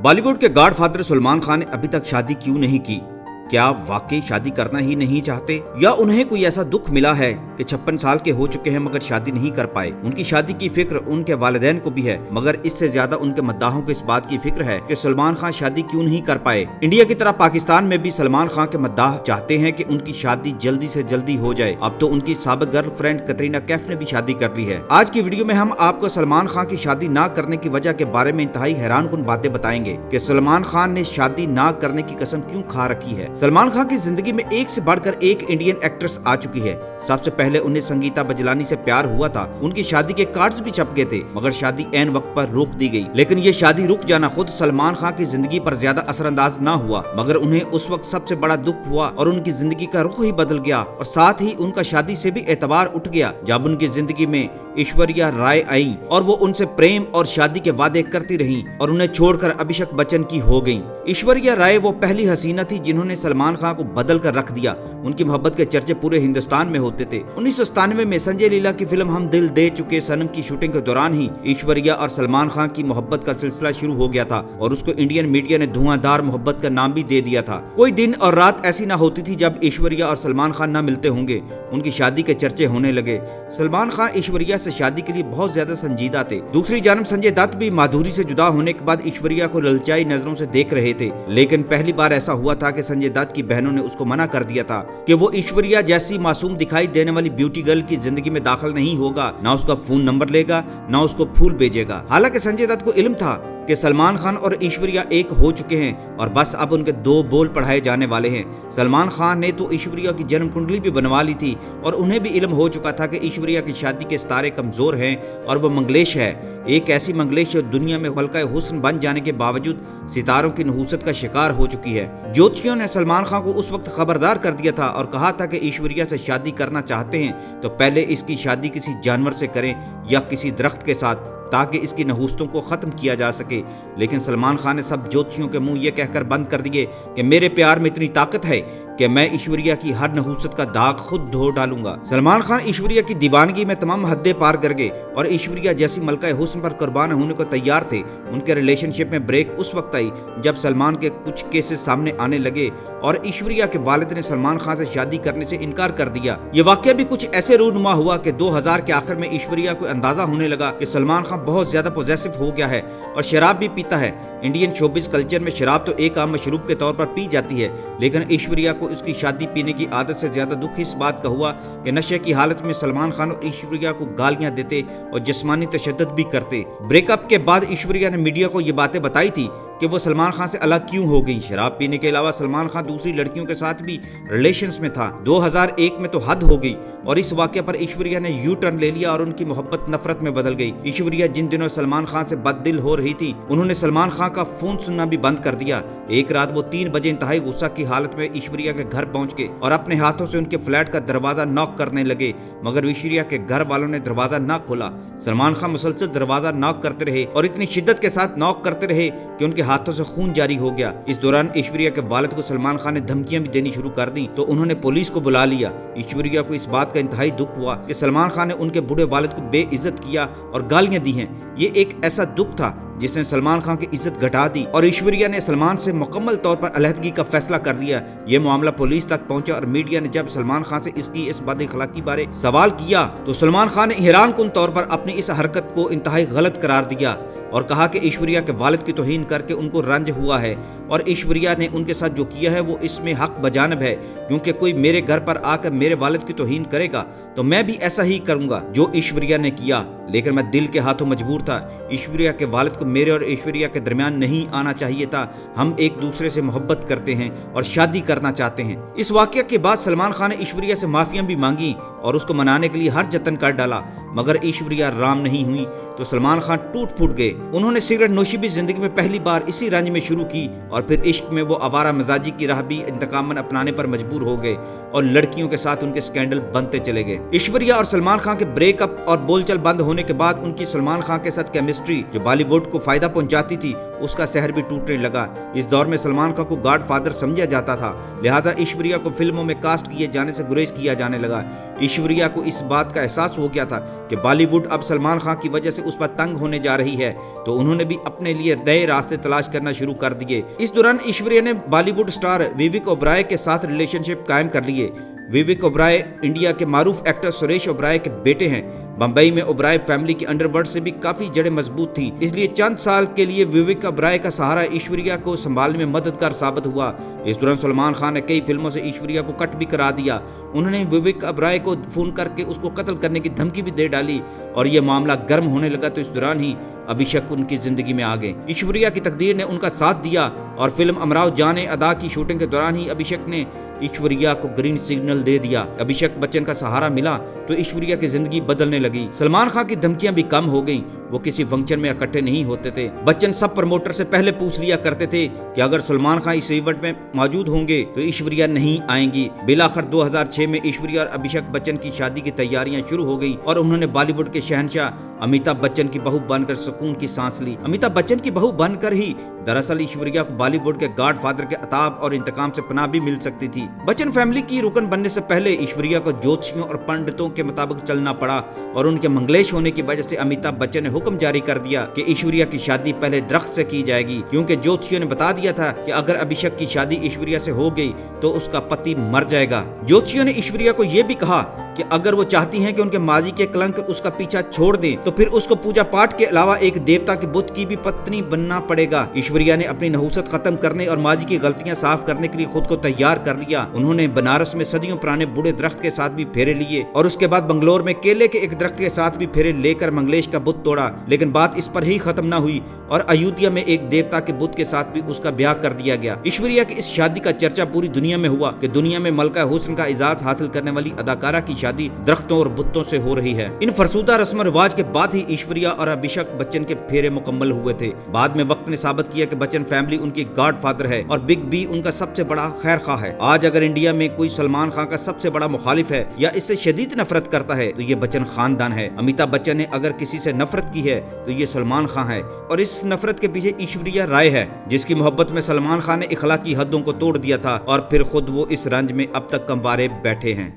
बॉलीवुड के गॉडफादर सलमान खान ने अभी तक शादी क्यों नहीं की? क्या वाकई शादी करना ही नहीं चाहते या उन्हें कोई ऐसा दुख मिला है कि 56 साल के हो चुके हैं मगर शादी नहीं कर पाए? उनकी शादी की फिक्र उनके वालिदैन को भी है, मगर इससे ज्यादा उनके मद्दाहों को इस बात की फिक्र है कि सलमान खान शादी क्यों नहीं कर पाए। इंडिया की तरह पाकिस्तान में भी सलमान खान के मद्दाह चाहते हैं कि उनकी शादी जल्दी से जल्दी हो जाए। अब तो उनकी साबिक गर्लफ्रेंड कतरीना कैफ ने भी शादी कर ली है। आज की वीडियो में हम आपको सलमान खान की शादी न करने की वजह के बारे में इंतहाई हैरानकुन बातें बताएंगे कि सलमान खान ने शादी न करने की कसम क्यों खा रखी है। सलमान खान की जिंदगी में एक से बढ़कर एक इंडियन एक्ट्रेस आ चुकी है। सबसे पहले उन्हें संगीता बजलानी से प्यार हुआ था, उनकी शादी के कार्ड्स भी छप गए थे, मगर शादी ऐन वक्त पर रोक दी गई। लेकिन ये शादी रुक जाना खुद सलमान खान की जिंदगी पर ज्यादा असरअंदाज न हुआ, मगर उन्हें उस वक्त सबसे बड़ा दुख हुआ और उनकी जिंदगी का रुख ही बदल गया और साथ ही उनका शादी से भी एतबार उठ गया जब उनकी जिंदगी में ऐश्वर्या राय आई और वो उनसे प्रेम और शादी के वादे करती रहीं और उन्हें छोड़कर अभिषेक बच्चन की हो गईं। ऐश्वर्या राय वो पहली हसीना थी जिन्होंने सलमान खान को बदल कर रख दिया। उनकी मोहब्बत के चर्चे पूरे हिंदुस्तान में होते थे। 1997 में संजय लीला की फिल्म हम दिल दे चुके सनम की शूटिंग के दौरान ही ऐश्वर्या और सलमान खान की मोहब्बत का सिलसिला शुरू हो गया था और उसको इंडियन मीडिया ने धुआंधार मोहब्बत का नाम भी दे दिया था। कोई दिन और रात ऐसी ना होती थी जब ऐश्वर्या और सलमान खान ना मिलते होंगे। उनकी शादी के चर्चे होने लगे। सलमान खान ऐश्वर्या से शादी के लिए बहुत ज्यादा संजीदा थे। दूसरी जानब संजय दत्त भी माधुरी से जुदा होने के बाद ऐश्वर्या को ललचाई नजरों से देख रहे थे, लेकिन पहली बार ऐसा हुआ था कि संजय दत्त की बहनों ने उसको मना कर दिया था कि वो ऐश्वर्या जैसी मासूम दिखाई देने वाली ब्यूटी गर्ल की जिंदगी में दाखिल नहीं होगा, ना उसका फोन नंबर लेगा, ना उसको फूल भेजेगा। हालांकि संजय दत्त को इल्म था कि सलमान खान और ऐश्वर्या एक हो चुके हैं और बस अब उनके दो बोल पढ़ाए जाने वाले हैं। सलमान खान ने तो ऐश्वर्या की जन्म कुंडली भी बनवा ली थी और उन्हें भी इल्म हो चुका था कि ऐश्वर्या की शादी के सितारे कमजोर हैं और वो मंगलेश है, एक ऐसी मंगलेश जो दुनिया में मलका हुस्न बन जाने के बावजूद सितारों की नहूसत का शिकार हो चुकी है। ज्योतिषियों ने सलमान खान को उस वक्त खबरदार कर दिया था और कहा था कि ऐश्वर्या से शादी करना चाहते हैं तो पहले इसकी शादी किसी जानवर से करें या किसी दरख्त के साथ, ताकि इसकी नहूसतों को खत्म किया जा सके। लेकिन सलमान खान ने सब ज्योतिषियों के मुंह ये कहकर बंद कर दिए कि मेरे प्यार में इतनी ताकत है कि मैं ऐश्वर्या की हर नहूसत का दाग खुद धो डालूंगा। सलमान खान ऐश्वर्या की दीवानगी में तमाम हदें पार कर गए और ऐश्वर्या जैसी मलका हुस्न पर कुर्बान होने को तैयार थे। उनके रिलेशनशिप में ब्रेक उस वक्त आई जब सलमान के कुछ केसेस सामने आने लगे और ऐश्वर्या के वालिद ने सलमान खान से शादी करने से इनकार कर दिया। ये वाकया भी कुछ ऐसे रूनुमा हुआ कि 2000 के आखिर में ऐश्वर्या को अंदाजा होने लगा कि सलमान खान बहुत ज्यादा पॉजेसिव हो गया है और शराब भी पीता है। इंडियन शोबिज कल्चर में शराब तो एक आम मशरूब के तौर पर पी जाती है, लेकिन ऐश्वर्या को उसकी शादी पीने की आदत से ज्यादा दुख इस बात का हुआ कि नशे की हालत में सलमान खान और ऐश्वर्या को गालियां देते और जिस्मानी तशद्दुद भी करते। ब्रेकअप के बाद ऐश्वर्या ने मीडिया को ये बातें बताई थी कि वो सलमान खान से अलग क्यों हो गई। शराब पीने के अलावा सलमान खान दूसरी लड़कियों के साथ भी रिलेशंस में था। 2001 में तो हद हो गई और इस वाकये पर ऐश्वर्या ने यू टर्न ले लिया और उनकी मोहब्बत नफरत में बदल गई। ऐश्वर्या जिन दिनों सलमान खान से बददिल हो रही थी, उन्होंने सलमान खान का फोन सुनना भी बंद कर दिया। एक रात वो 3 बजे इंतहाई गुस्सा की हालत में ऐश्वर्या के घर पहुंच गए और अपने हाथों से उनके फ्लैट का दरवाजा नॉक करने लगे, मगर ऐश्वर्या के घर वालों ने दरवाजा न खोला। सलमान खान मुसलसल दरवाजा नॉक करते रहे और इतनी शिद्दत के साथ नॉक करते रहे कि उनके हाथों से खून जारी हो गया। इस दौरान ऐश्वर्या के वालिद को सलमान खान ने धमकियां भी देनी शुरू कर दी तो उन्होंने पुलिस को बुला लिया। ऐश्वर्या को इस बात का इंतहाई दुख हुआ कि सलमान खान ने उनके बूढ़े वालिद को बेइज्जत किया और गालियां दी हैं। ये एक ऐसा दुख था जिसने सलमान खान की इज्जत घटा दी और ऐश्वर्या ने सलमान से मुकम्मल तौर पर अलहदगी का फैसला कर दिया। ये मामला पुलिस तक पहुंचा और मीडिया ने जब सलमान खान से इसकी इस बदअखलाकी बारे सवाल किया तो सलमान खान ने हैरानकुन तौर पर अपनी इस हरकत को इंतहाई गलत करार दिया और कहा कि ऐश्वर्या के वालिद की तौहीन करके उनको रंज हुआ है और ऐश्वर्या ने उनके साथ जो किया है वो इसमें हक बजानब है, क्योंकि कोई मेरे घर पर आकर मेरे वालिद की तौहीन करेगा तो मैं भी ऐसा ही करूंगा जो ऐश्वर्या ने किया। लेकिन मैं दिल के हाथों मजबूर था। ऐश्वर्या के वालिद को मेरे और ऐश्वर्या के दरमियान नहीं आना चाहिए था। हम एक दूसरे से मोहब्बत करते हैं और शादी करना चाहते हैं। इस वाकया के बाद सलमान खान ने ऐश्वर्या से माफियां भी मांगी और उसको मनाने के लिए हर जतन कर डाला, मगर ऐश्वर्या राम नहीं हुई तो सलमान खान टूट फूट गए। उन्होंने सिगरेट नोशी भी जिंदगी में पहली बार इसी रंज में शुरू की और फिर इश्क में वो आवारा मिजाजी की राह भी इंतकामन अपनाने पर मजबूर हो गए और लड़कियों के साथ उनके स्कैंडल बनते चले गए। ऐश्वर्या और सलमान खान के ब्रेकअप और बोलचाल बंद होने होने के बाद उनकी सलमान खान के साथ केमिस्ट्री जो बॉलीवुड को फायदा पहुंचाती थी, उसका सहर भी टूटने लगा। इस दौर में सलमान खान को गॉड फादर समझा जाता था, लिहाजा ऐश्वर्या को फिल्मों में कास्ट किए जाने से गुरेज किया जाने लगा। ऐश्वर्या को इस बात का एहसास हो गया था कि बॉलीवुड अब सलमान खान की वजह से उस पर तंग होने जा रही है, तो उन्होंने भी अपने लिए नए रास्ते तलाश करना शुरू कर दिए। इस दौरान ऐश्वर्या ने बॉलीवुड स्टार विवेक ओबराय के साथ रिलेशनशिप कायम कर लिए। विवेक ओबराय इंडिया के मारूफ एक्टर सुरेश ओबराय के बेटे हैं। बंबई में ओबराय फैमिली की अंडरवर्ल्ड से भी काफी जड़ें मजबूत थी, इसलिए चंद साल के लिए विवेक ओबराय का सहारा ऐश्वर्या को संभालने में मददगार साबित हुआ। इस दौरान सलमान खान ने कई फिल्मों से ऐश्वर्या को कट भी करा दिया। उन्होंने विवेक ओबराय को फोन करके उसको कत्ल करने की धमकी भी दे डाली और ये मामला गर्म होने लगा तो इस दौरान ही अभिषेक उनकी जिंदगी में आ गए। ऐश्वर्या की तकदीर ने उनका साथ दिया और फिल्म अमराव जाने अदा की शूटिंग के दौरान ही अभिषेक ने ऐश्वर्या को ग्रीन सिग्नल दे दिया। अभिषेक बच्चन का सहारा मिला तो ऐश्वर्या की जिंदगी बदलने लगी। सलमान खान की धमकियां भी कम हो गईं, वो किसी फंक्शन में इकट्ठे नहीं होते थे। बच्चन सब प्रमोटर से पहले पूछ लिया करते थे कि अगर सलमान खान इस इवेंट में मौजूद होंगे तो ऐश्वर्या नहीं आएंगी। बिलाखिर 2006 में ऐश्वर्या और अभिषेक बच्चन की शादी की तैयारियां शुरू हो गई और उन्होंने बॉलीवुड के शहंशाह अमिताभ बच्चन की बहू बनकर सुकून की सांस ली। अमिताभ बच्चन की बहू बनकर ही दरअसल ऐश्वर्या को बॉलीवुड के गॉड फादर के अताब और इंतकाम से पनाह भी मिल सकती थी। बच्चन फैमिली की रुकन बनने से पहले ऐश्वर्या को ज्योतिषियों और पंडितों के मुताबिक चलना पड़ा और उनके मंगलेश होने की वजह से अमिताभ बच्चन ने हुक्म जारी कर दिया कि ऐश्वर्या की शादी पहले दरख्त से की जाएगी, क्योंकि ज्योतिषियों ने बता दिया था कि अगर अभिषेक की शादी ऐश्वर्या से हो गई तो उसका पति मर जाएगा। ज्योतिषियों ने ऐश्वर्या को यह भी कहा कि अगर वो चाहती हैं कि उनके माजी के कलंक उसका पीछा छोड़ दें तो फिर उसको पूजा पाठ के अलावा एक देवता के बुत की भी पत्नी बनना पड़ेगा। ऐश्वर्या ने अपनी नहुसत खत्म करने और माजी की गलतियां साफ करने के लिए खुद को तैयार कर लिया। उन्होंने बनारस में सदियों पुराने बूढ़े दरख्त के साथ भी फेरे लिए और उसके बाद बंगलोर में केले के एक दरख्त के साथ भी फेरे लेकर मंगलेश का बुत तोड़ा। लेकिन बात इस पर ही खत्म न हुई और अयोध्या में एक देवता के बुत के साथ भी उसका ब्याह कर दिया गया। ऐश्वर्या की इस शादी का चर्चा पूरी दुनिया में हुआ कि दुनिया में मलका हुस्न का एजाज हासिल करने वाली अदाकारा की शादी दरख्तों और बुतों से हो रही है। इन फरसूदा रस्म रिवाज के बाद ही ऐश्वर्या और अभिषेक बच्चन के फेरे मुकम्मल हुए थे। बाद में वक्त ने साबित किया कि बच्चन फैमिली उनकी गॉड फादर है और बिग बी उनका सबसे बड़ा खैर खा है। आज अगर इंडिया में कोई सलमान खान का सबसे बड़ा मुखालिफ है या इससे शदीद नफरत करता है तो ये बच्चन खानदान है। अमिताभ बच्चन ने अगर किसी से नफरत की है तो ये सलमान खान है और इस नफरत के पीछे ऐश्वर्या राय है, जिसकी मोहब्बत में सलमान खान ने इखलाकी हदों को तोड़ दिया था और फिर खुद वो इस रंज में अब तक कंवारे बैठे हैं।